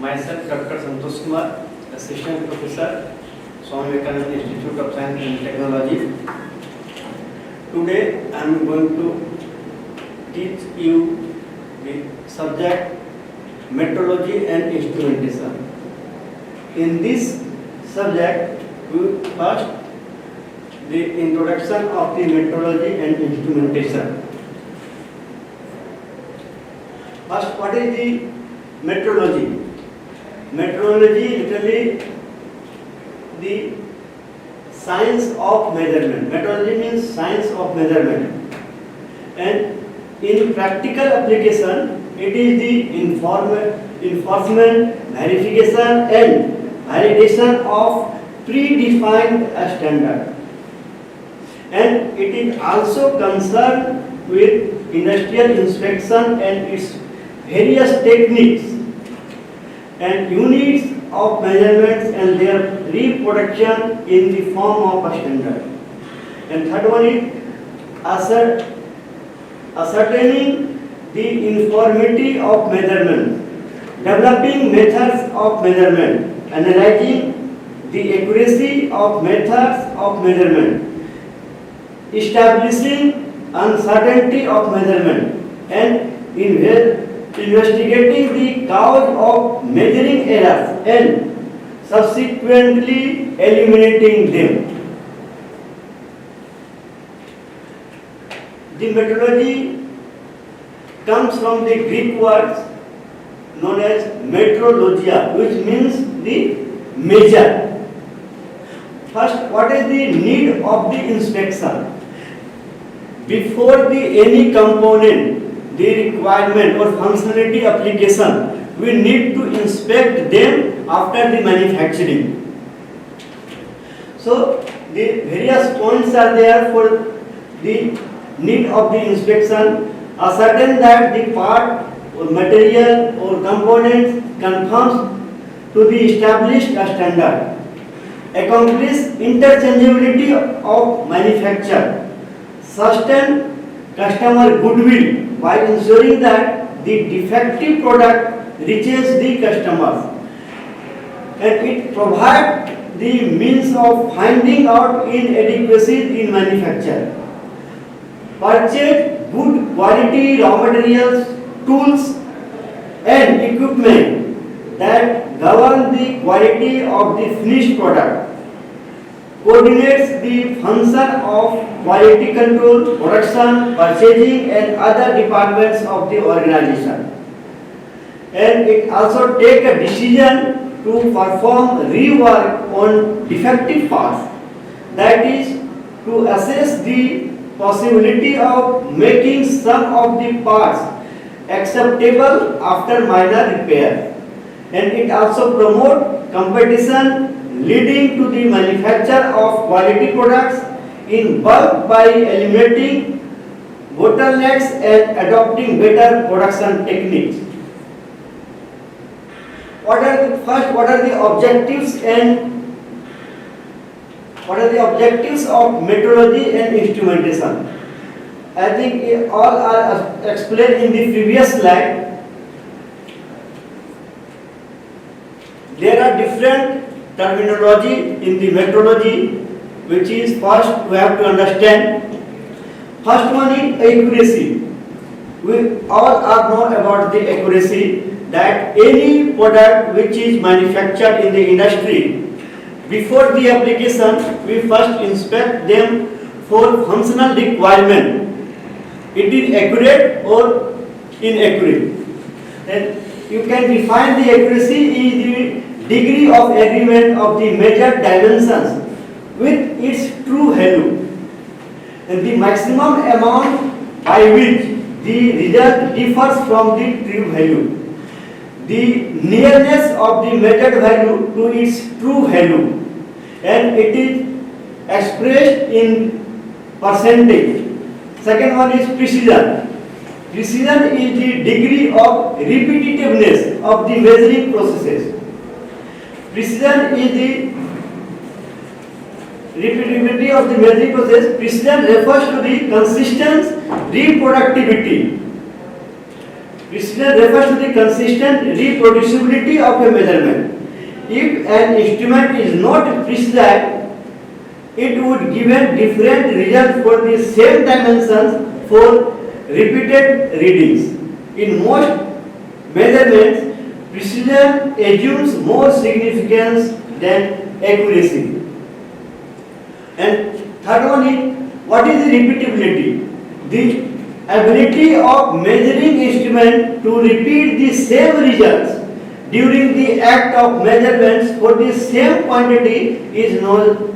Myself, Dr. Santosh, Assistant Professor, Swami Vivekananda Institute of Science and Technology. Today I am going to teach you the subject metrology and instrumentation. In this subject, we will first the introduction of the metrology and instrumentation. First, what is the metrology? Metrology literally the science of measurement. Metrology means science of measurement, and in practical application it is the enforcement, verification and validation of predefined standard, and it is also concerned with industrial inspection and its various techniques and units of measurements and their reproduction in the form of a standard. And third one is ascertaining the uniformity of measurement, developing methods of measurement, analyzing the accuracy of methods of measurement, establishing uncertainty of measurement, and investigating the cause of measuring errors and subsequently eliminating them. The metrology comes from the Greek words known as metrologia, which means the measure. First, what is the need of the inspection? Before any component, the requirement or functionality application, we need to inspect them after the manufacturing. So the various points are there for the need of the inspection. Ascertain that the part or material or component conforms to the established standard. Accomplish interchangeability of manufacture. Sustain customer goodwill by ensuring that the defective product reaches the customers, and it provides the means of finding out inadequacies in manufacture. Purchase good quality raw materials, tools and equipment that govern the quality of the finished product. Coordinates the function of quality control, production, purchasing and other departments of the organization. And it also takes a decision to perform rework on defective parts, that is to assess the possibility of making some of the parts acceptable after minor repair. And it also promotes competition leading to the manufacture of quality products in bulk by eliminating bottlenecks and adopting better production techniques. What are the objectives of metrology and instrumentation? I think all are explained in the previous slide. There are different terminology in the metrology, which is first we have to understand. First one is accuracy. We all are known about the accuracy, that any product which is manufactured in the industry, before the application we first inspect them for functional requirement. It is accurate or inaccurate. Then you can define the accuracy is the degree of agreement of the measured dimensions with its true value, and the maximum amount by which the result differs from the true value. The nearness of the measured value to its true value, and it is expressed in percentage. Second one is precision. Precision is the degree of repetitiveness of the measuring processes. Precision is the repeatability of the measuring process. Precision refers to the consistent reproductivity Precision refers to the consistent reproducibility of a measurement. If an instrument is not precise, it would give a different result for the same dimensions for repeated readings. In most measurements, precision assumes more significance than accuracy. And third one is, what is the repeatability? The ability of measuring instrument to repeat the same results during the act of measurements for the same quantity is known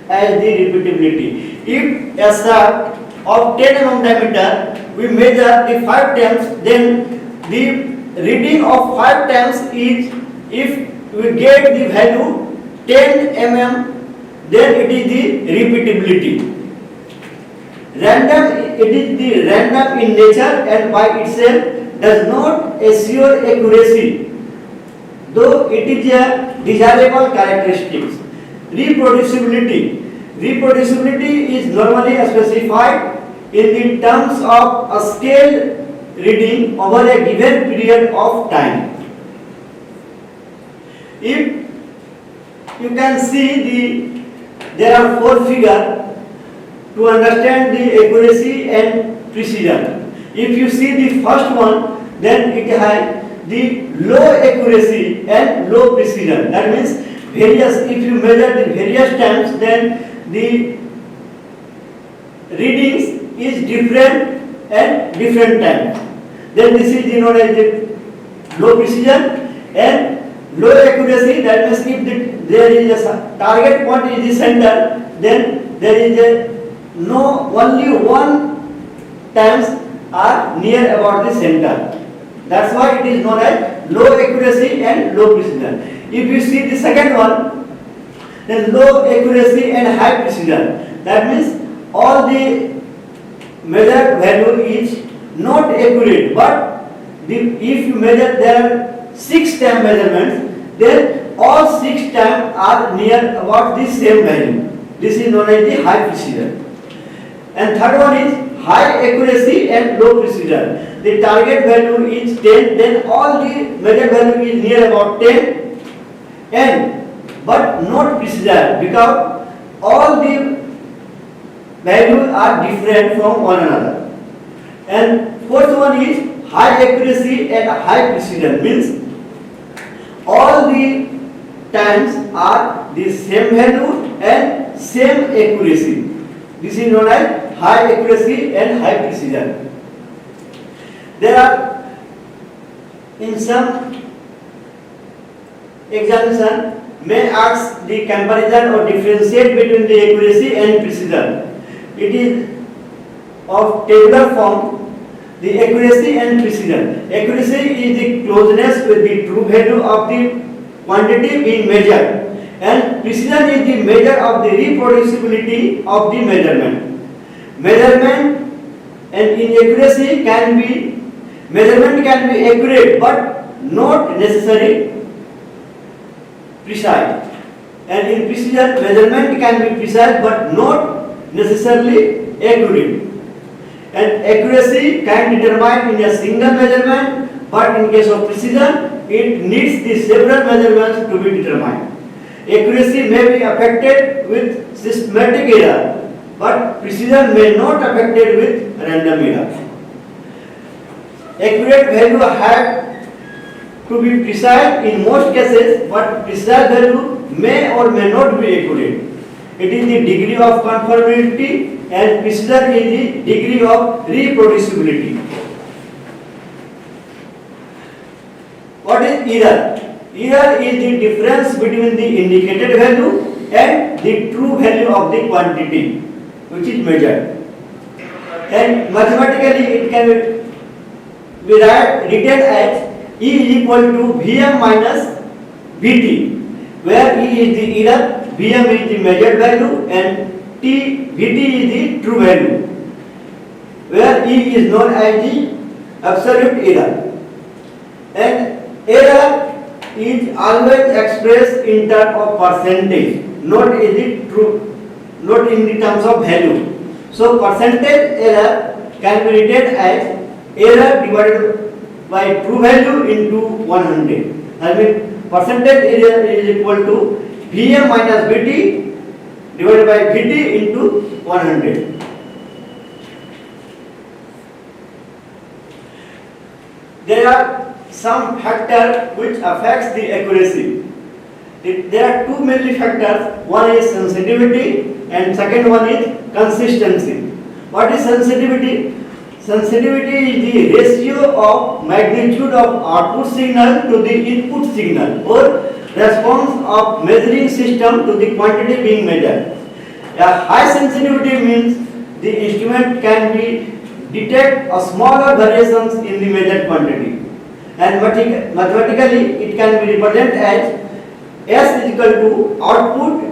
as the repeatability. If a shaft of 10 mm diameter we measure the 5 times, then the reading of 5 times is, if we get the value 10 mm, then it is the repeatability. Random, it is the random in nature and by itself does not assure accuracy, though it is a desirable characteristic. Reproducibility. Reproducibility is normally specified in the terms of a scaled reading over a given period of time. If you can see there are 4 figures to understand the accuracy and precision. If you see the first one, then it has the low accuracy and low precision. That means if you measure the various times, then the readings is different at different times. Then this is known as the low precision and low accuracy. That means if there is a target point in the center, then there is only one times are near about the center. That's why it is known as low accuracy and low precision. If you see the second one, then low accuracy and high precision. That means all the measured value is not accurate, but if you measure there are 6 time measurements, then all 6 times are near about the same value. This is known as the high precision. And third one is high accuracy and low precision. The target value is 10, then all the measured value is near about 10, but not precision, because all the values are different from one another. And fourth one is high accuracy and high precision, means all the times are the same value and same accuracy. This is known as high accuracy and high precision. There are, in some examination, may ask the comparison or differentiate between the accuracy and precision. It is of tabular form, the accuracy and precision. Accuracy is the closeness with the true value of the quantity being measured, and precision is the measure of the reproducibility of the measurement. Measurement and inaccuracy measurement can be accurate but not necessarily precise. And in precision, measurement can be precise but not necessarily accurate. And accuracy can be determined in a single measurement, but in case of precision, it needs the several measurements to be determined. Accuracy may be affected with systematic error, but precision may not affected with random error. Accurate value had to be precise in most cases, but precise value may or may not be accurate. It is the degree of conformity, and precision is the degree of reproducibility. What is error? Error is the difference between the indicated value and the true value of the quantity which is measured. And mathematically it can be written as E is equal to Vm minus Vt, where E is the error, Vm is the measured value, and Vt is the true value, where E is known as the absolute error. And error is always expressed in terms of percentage, not in the terms of value. So percentage error can be written as error divided by true value into 100. That means percentage is equal to Vm minus Vt divided by Vt into 100. There are some factors which affects the accuracy. There are two mainly factors. One is sensitivity and second one is consistency. What is sensitivity? Sensitivity is the ratio of magnitude of output signal to the input signal or response of measuring system to the quantity being measured. A high sensitivity means the instrument can be detect a smaller variations in the measured quantity, and mathematically it can be represented as S is equal to output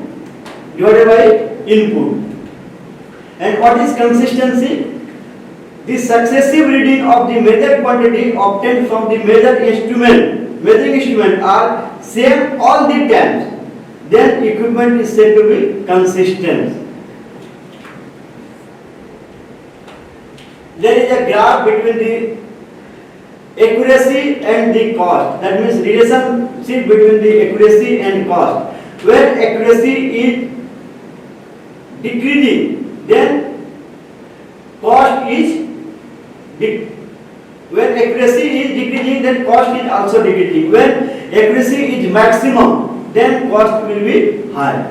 divided by input. And what is consistency? The successive reading of the measured quantity obtained from the measuring instrument are same all the times. Then equipment is said to be consistent. There is a graph between the accuracy and the cost. That means relationship between the accuracy and cost. When accuracy is decreasing, then cost is when accuracy is decreasing, then cost is also decreasing. When accuracy is maximum, then cost will be high.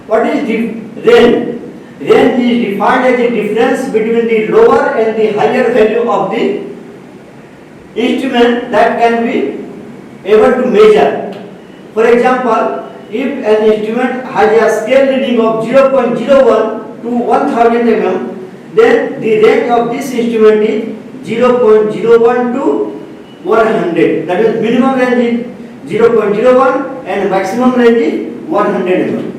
What is the range? Range is defined as the difference between the lower and the higher value of the instrument that can be able to measure. For example, if an instrument has a scale reading of 0.01 to 1000 mm, then the range of this instrument is 0.01 to 100. That is minimum range is 0.01 and maximum range is 100 mm.